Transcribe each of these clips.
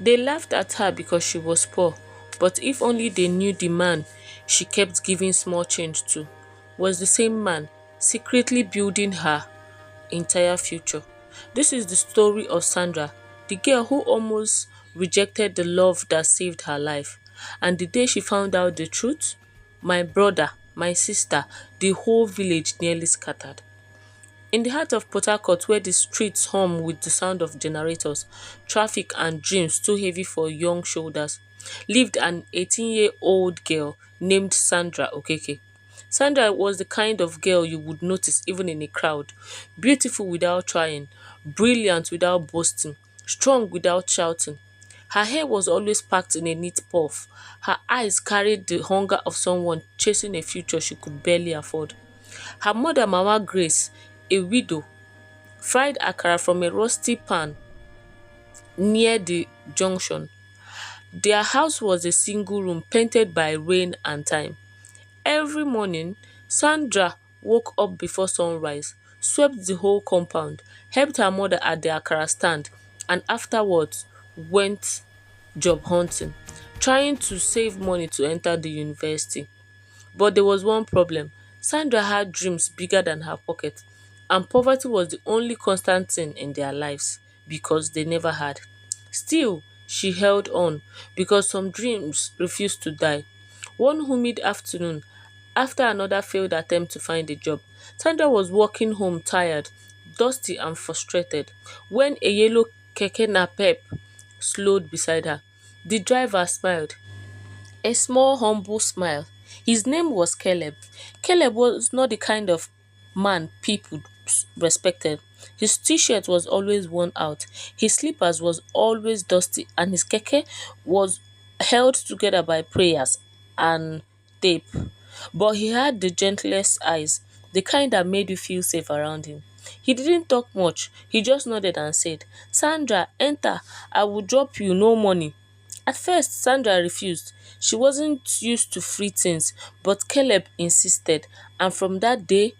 They laughed at her because she was poor, but if only they knew the man she kept giving small change to was the same man secretly building her entire future. This is the story of Sandra, the girl who almost rejected the love that saved her life. And the day she found out the truth, my brother, my sister, the whole village nearly scattered. In the heart of Port Harcourt, where the streets hum with the sound of generators, traffic and dreams too heavy for young shoulders, lived an 18-year-old girl named Sandra Okeke. Sandra was the kind of girl you would notice even in a crowd. Beautiful without trying, brilliant without boasting, strong without shouting. Her hair was always packed in a neat puff. Her eyes carried the hunger of someone chasing a future she could barely afford. Her mother, Mama Grace, a widow, fried akara from a rusty pan near the junction. Their house was a single room painted by rain and time. Every morning, Sandra woke up before sunrise, swept the whole compound, helped her mother at the akara stand, and afterwards went job hunting, trying to save money to enter the university. But there was one problem. Sandra had dreams bigger than her pocket, and poverty was the only constant thing in their lives because they never had. Still, she held on because some dreams refused to die. One humid afternoon, after another failed attempt to find a job, Sandra was walking home tired, dusty and frustrated when a yellow keke napep slowed beside her. The driver smiled, a small humble smile. His name was Caleb. Caleb was not the kind of man people respected. His t-shirt was always worn out, his slippers was always dusty, and his keke was held together by prayers and tape. But he had the gentlest eyes, the kind that made you feel safe around him. He didn't talk much, he just nodded and said, "Sandra, enter, I will drop you, no money." At first, Sandra refused. She wasn't used to free things, but Caleb insisted, and from that day,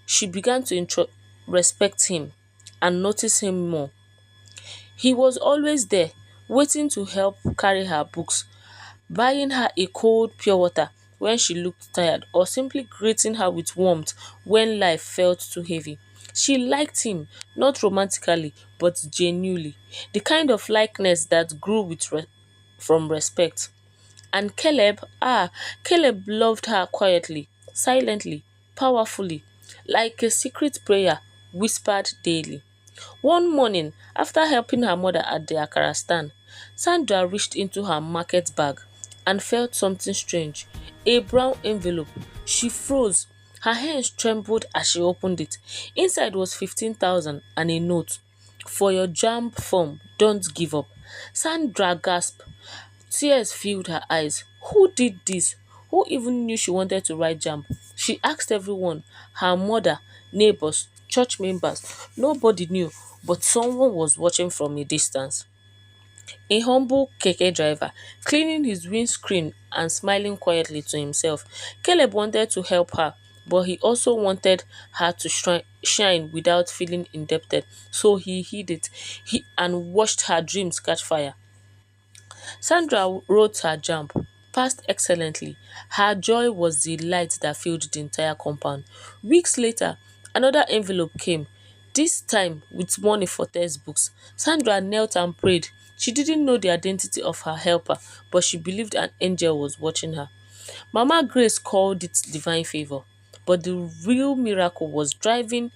she began to respect him and notice him more. He was always there, waiting to help carry her books, buying her a cold pure water when she looked tired, or simply greeting her with warmth when life felt too heavy. She liked him, not romantically, but genuinely, the kind of likeness that grew from respect. And Caleb loved her quietly, silently, powerfully, like a secret prayer whispered daily. One morning, after helping her mother at the akara stand, Sandra reached into her market bag and felt something strange. A brown envelope. She froze. Her hands trembled as she opened it. Inside was 15,000 and a note. For your JAMB form, don't give up. Sandra gasped. Tears filled her eyes. Who did this? Who even knew she wanted to write JAMB? She asked everyone, her mother, neighbors, church members. Nobody knew, but someone was watching from a distance. A humble keke driver, cleaning his windscreen and smiling quietly to himself. Caleb wanted to help her, but he also wanted her to shine without feeling indebted. So he hid it and watched her dreams catch fire. Sandra wrote her jump, passed excellently. Her joy was the light that filled the entire compound. Weeks later, another envelope came, this time with money for textbooks. Sandra knelt and prayed. She didn't know the identity of her helper, but she believed an angel was watching her. Mama Grace called it divine favor, but the real miracle was driving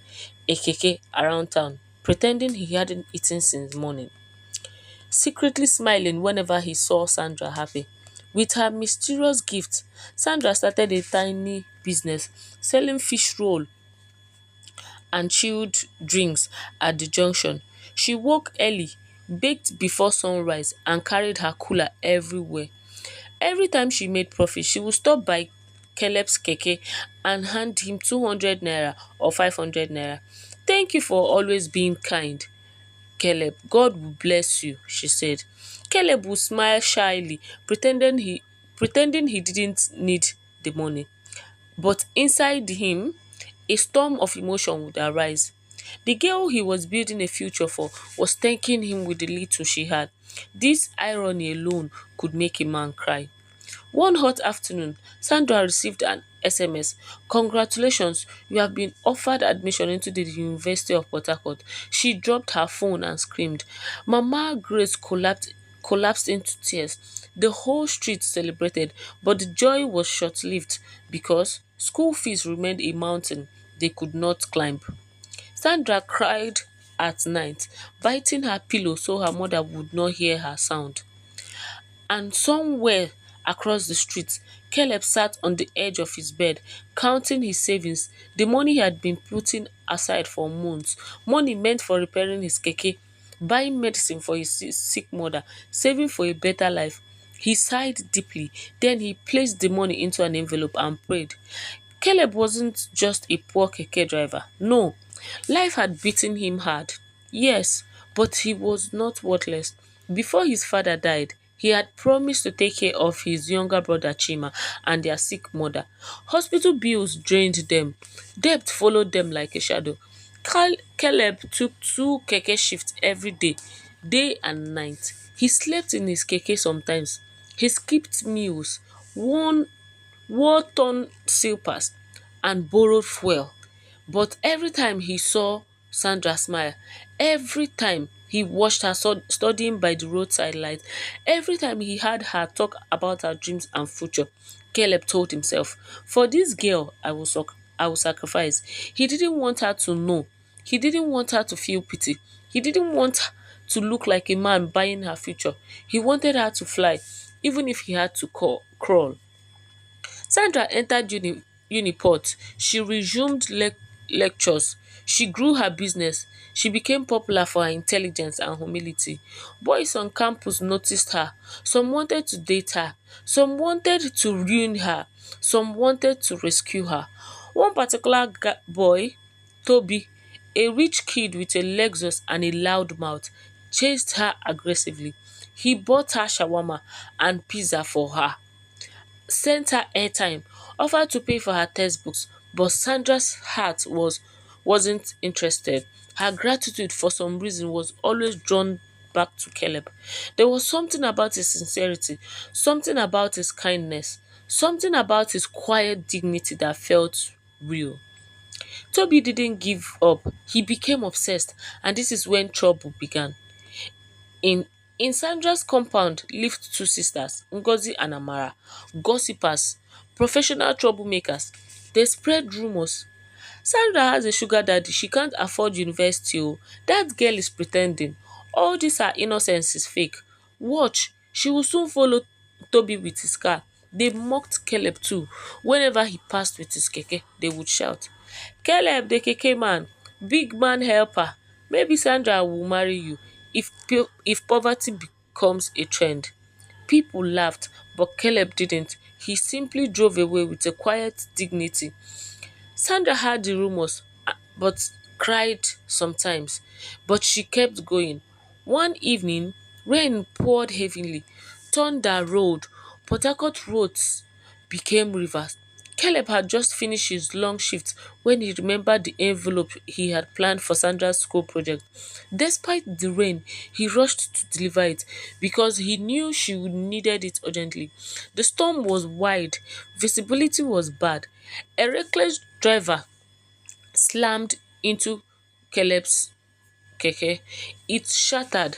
a keke around town, pretending he hadn't eaten since morning, secretly smiling whenever he saw Sandra happy. With her mysterious gift, Sandra started a tiny business selling fish roll and chilled drinks at the junction. She woke early, baked before sunrise, and carried her cooler everywhere. Every time she made profit, she would stop by Caleb's keke and hand him 200 naira or 500 naira. Thank you for always being kind, Caleb. God will bless you, she said. Caleb would smile shyly, pretending he didn't need the money. But inside him, a storm of emotion would arise. The girl he was building a future for was thanking him with the little she had. This irony alone could make a man cry. One hot afternoon, Sandra received an SMS. Congratulations, you have been offered admission into the University of Port Harcourt. She dropped her phone and screamed. Mama Grace collapsed into tears. The whole street celebrated, but the joy was short lived because school fees remained a mountain they could not climb. Sandra cried at night, biting her pillow so her mother would not hear her sound. And somewhere across the street, Caleb sat on the edge of his bed, counting his savings, the money he had been putting aside for months, money meant for repairing his keke, buying medicine for his sick mother, saving for a better life. He sighed deeply, then he placed the money into an envelope and prayed. Caleb wasn't just a poor keke driver. No, life had beaten him hard. Yes, but he was not worthless. Before his father died, he had promised to take care of his younger brother Chima and their sick mother. Hospital bills drained them. Debt followed them like a shadow. Caleb took two keke shifts every day, day and night. He slept in his keke sometimes. He skipped meals, one wore torn slippers and borrowed fuel. But every time he saw Sandra smile, every time he watched her studying by the roadside light, every time he heard her talk about her dreams and future, Caleb told himself, for this girl I will sacrifice. He didn't want her to know. He didn't want her to feel pity. He didn't want to look like a man buying her future. He wanted her to fly, even if he had to crawl. Sandra entered Uniport. She resumed lectures. She grew her business. She became popular for her intelligence and humility. Boys on campus noticed her. Some wanted to date her. Some wanted to ruin her. Some wanted to rescue her. One particular boy, Toby, a rich kid with a Lexus and a loud mouth, chased her aggressively. He bought her shawarma and pizza for her, sent her airtime, offered to pay for her textbooks, but Sandra's heart wasn't interested. Her gratitude for some reason was always drawn back to Caleb. There was something about his sincerity, something about his kindness, something about his quiet dignity that felt real. Toby didn't give up. He became obsessed, and this is when trouble began. In in Sandra's compound lived two sisters, Ngozi and Amara, gossipers, professional troublemakers. They spread rumors. Sandra has a sugar daddy, she can't afford university oo. Dat girl is pretending. All dis her innocence is fake. Watch, she will soon follow Toby with his car. They mocked Caleb too. Whenever he passed with his keke, they would shout, Caleb the keke man, big man helper, maybe Sandra will marry you if poverty becomes a trend. People laughed, but Caleb didn't. He simply drove away with a quiet dignity. Sandra heard the rumors but cried sometimes, but she kept going. One evening, rain poured heavily, thunder rolled, Port Harcourt roads became rivers. Caleb had just finished his long shift when he remembered the envelope he had planned for Sandra's school project. Despite the rain, he rushed to deliver it because he knew she would needed it urgently. The storm was wide, visibility was bad. A reckless driver slammed into Caleb's keke. It shattered.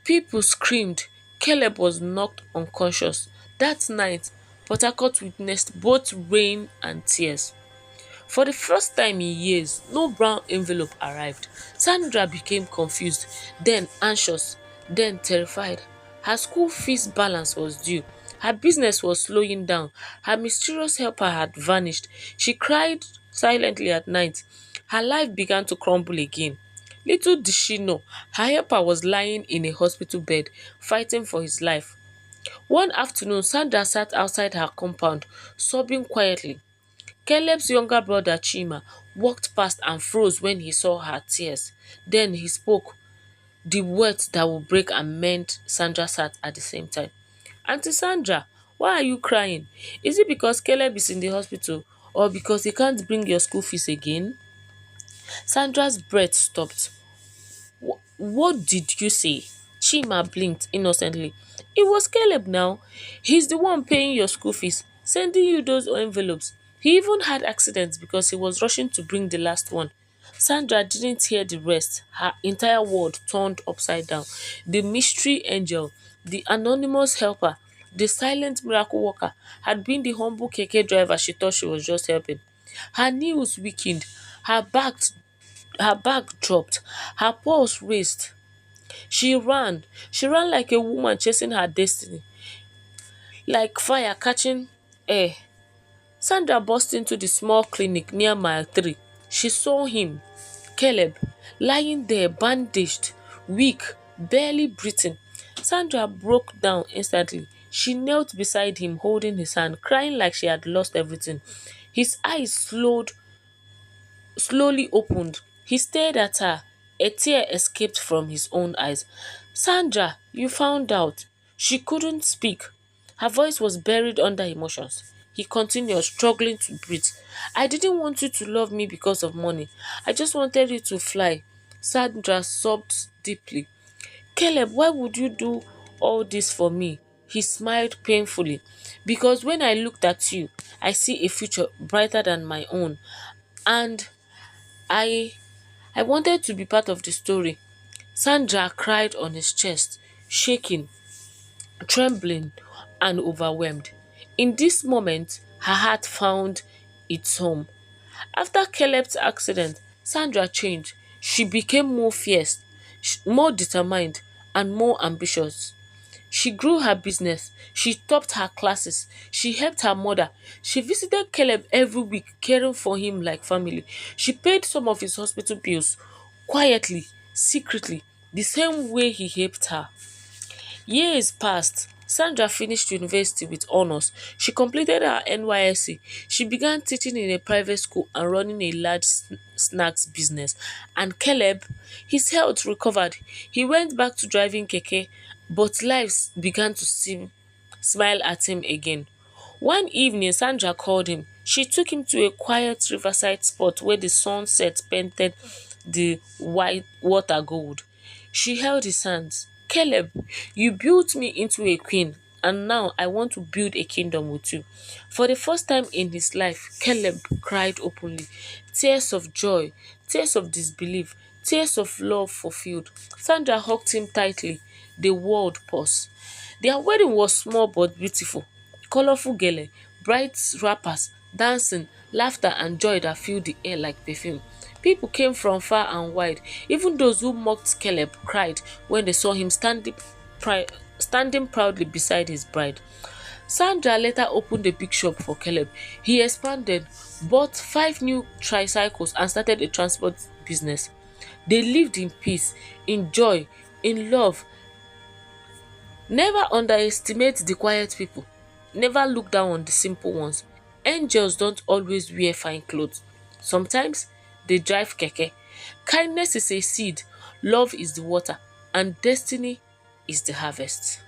People screamed. Caleb was knocked unconscious. That night, Port Harcourt witnessed both rain and tears. For the first time in years, no brown envelope arrived. Sandra became confused, then anxious, then terrified. Her school fees balance was due. Her business was slowing down. Her mysterious helper had vanished. She cried silently at night. Her life began to crumble again. Little did she know, her helper was lying in a hospital bed, fighting for his life. One afternoon, Sandra sat outside her compound, sobbing quietly. Caleb's younger brother Chima walked past and froze when he saw her tears. Then he spoke the words that would break and mend Sandra's heart at the same time. Auntie Sandra, why are you crying? Is it because Caleb is in the hospital or because he can't bring your school fees again? Sandra's breath stopped. What did you say? Chima blinked innocently. It was Caleb now. He's the one paying your school fees, sending you those envelopes. He even had accidents because he was rushing to bring the last one. Sandra didn't hear the rest. Her entire world turned upside down. The mystery angel, the anonymous helper, the silent miracle worker had been the humble keke driver she thought she was just helping. Her knees weakened, her back her back dropped, her pulse raced. She ran like a woman chasing her destiny, like fire catching air. Sandra burst into the small clinic near mile 3. She saw him, Caleb, lying there bandaged, weak, barely breathing. Sandra broke down instantly. She knelt beside him, holding his hand, crying like she had lost everything. His eyes slowly opened. He stared at her. A tear escaped from his own eyes. Sandra, you found out. She couldn't speak. Her voice was buried under emotions. He continued, struggling to breathe. I didn't want you to love me because of money. I just wanted you to fly. Sandra sobbed deeply. Caleb, why would you do all this for me? He smiled painfully. Because when I looked at you, I see a future brighter than my own. And I I wanted to be part of the story. Sandra cried on his chest, shaking, trembling, and overwhelmed. In this moment, her heart found its home. After Caleb's accident, Sandra changed. She became more fierce, more determined, and more ambitious. She grew her business. She topped her classes. She helped her mother. She visited Caleb every week, caring for him like family. She paid some of his hospital bills quietly, secretly, the same way he helped her. Years passed. Sandra finished university with honors. She completed her NYSC. She began teaching in a private school and running a large snacks business. And Caleb, his health recovered. He went back to driving keke, but life began to smile at him again. One evening, Sandra called him. She took him to a quiet riverside spot where the sunset painted the white water gold. She held his hands. Caleb, you built me into a queen, and now I want to build a kingdom with you. For the first time in his life, Caleb cried openly. Tears of joy, tears of disbelief, tears of love fulfilled. Sandra hugged him tightly. The world paused. Their wedding was small but beautiful. Colorful gele, bright wrappers, dancing, laughter and joy that filled the air like perfume. People came from far and wide. Even those who mocked Caleb cried when they saw him standing proudly beside his bride. Sandra later opened a big shop for Caleb. He expanded, bought 5 new tricycles and started a transport business. They lived in peace, in joy, in love. Never underestimate the quiet people. Never look down on the simple ones. Angels don't always wear fine clothes. Sometimes they drive keke. Kindness is a seed, love is the water, and destiny is the harvest.